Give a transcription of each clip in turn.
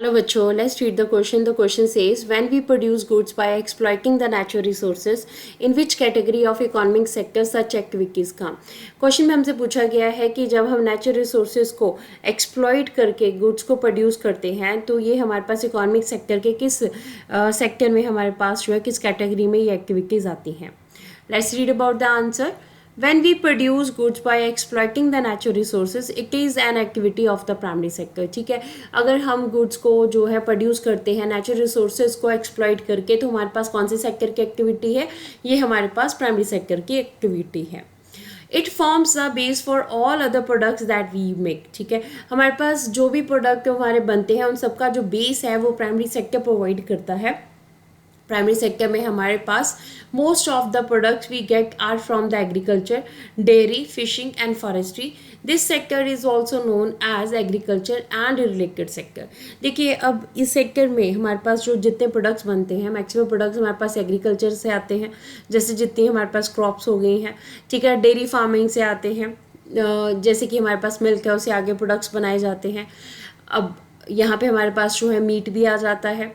Hello बच्चों, let's read the question. The question says, when we produce goods by exploiting the natural resources, in which category of economic sector such activities come? Question में हमसे पूछा गया है कि जब हम नेचुरल रिसोर्सेज को एक्सप्लॉइट करके गुड्स को प्रोड्यूस करते हैं तो ये हमारे पास इकोनॉमिक सेक्टर के किस सेक्टर में हमारे पास जो है किस कैटेगरी में ये एक्टिविटीज़ आती हैं. Let's read about the answer. When we produce goods by exploiting the natural resources, it is an activity of the primary sector. ठीक है, अगर हम गुड्स को जो है प्रोड्यूस करते हैं नेचुरल रिसोर्सेज को एक्सप्लॉइट करके तो हमारे पास कौन से सेक्टर की एक्टिविटी है? ये हमारे पास प्राइमरी सेक्टर की एक्टिविटी है. It forms the base for all other products that we make. ठीक है, हमारे पास जो भी प्रोडक्ट हमारे बनते हैं उन सबका जो बेस है वो प्राइमरी सेक्टर प्रोवाइड करता है. प्राइमरी सेक्टर में हमारे पास most of the products we get are from the agriculture, dairy, fishing and forestry. This sector is also known as agriculture and related sector. देखिए, अब इस सेक्टर में हमारे पास जो जितने प्रोडक्ट्स बनते हैं मैक्सिमम प्रोडक्ट्स हमारे पास एग्रीकल्चर से आते हैं, जैसे जितनी हमारे पास क्रॉप्स हो गई हैं. ठीक है, डेयरी फार्मिंग से आते हैं, जैसे कि हमारे पास मिल्क है उससे आगे प्रोडक्ट्स बनाए जाते हैं. अब यहाँ पे हमारे पास जो है मीट भी आ जाता है.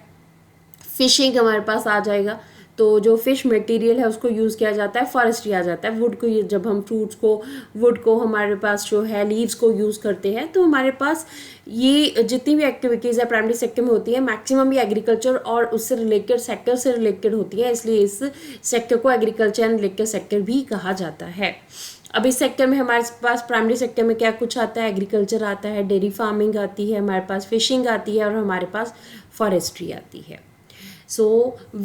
फिशिंग हमारे पास आ जाएगा, तो जो फिश मटेरियल है उसको यूज़ किया जाता है. फॉरेस्ट्री आ जाता है, वुड को जब हम फ्रूट्स को वुड को हमारे पास जो है लीव्स को यूज़ करते हैं. तो हमारे पास ये जितनी भी एक्टिविटीज़ है प्राइमरी सेक्टर में होती है मैक्सिमम ये एग्रीकल्चर और उससे रिलेटेड सेक्टर से रिलेटेड होती है, इसलिए इस सेक्टर को एग्रीकल्चर एंड रिलेटेड सेक्टर भी कहा जाता है. अब इस सेक्टर में हमारे पास प्राइमरी सेक्टर में क्या कुछ आता है? एग्रीकल्चर आता है, डेयरी फार्मिंग आती है, हमारे पास फिशिंग आती है और हमारे पास फॉरेस्ट्री आती है. So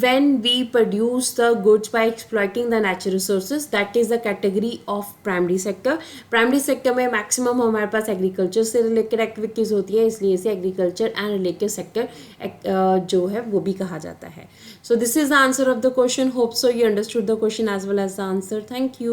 when we produce the goods by exploiting the natural resources, that is the category of primary sector. Primary sector में maximum हमारे पास agriculture से related activities होती है, इसलिए इसे agriculture and related sector जो है वो भी कहा जाता है. So this is the answer of the question. Hope so you understood the question as well as the answer. Thank you.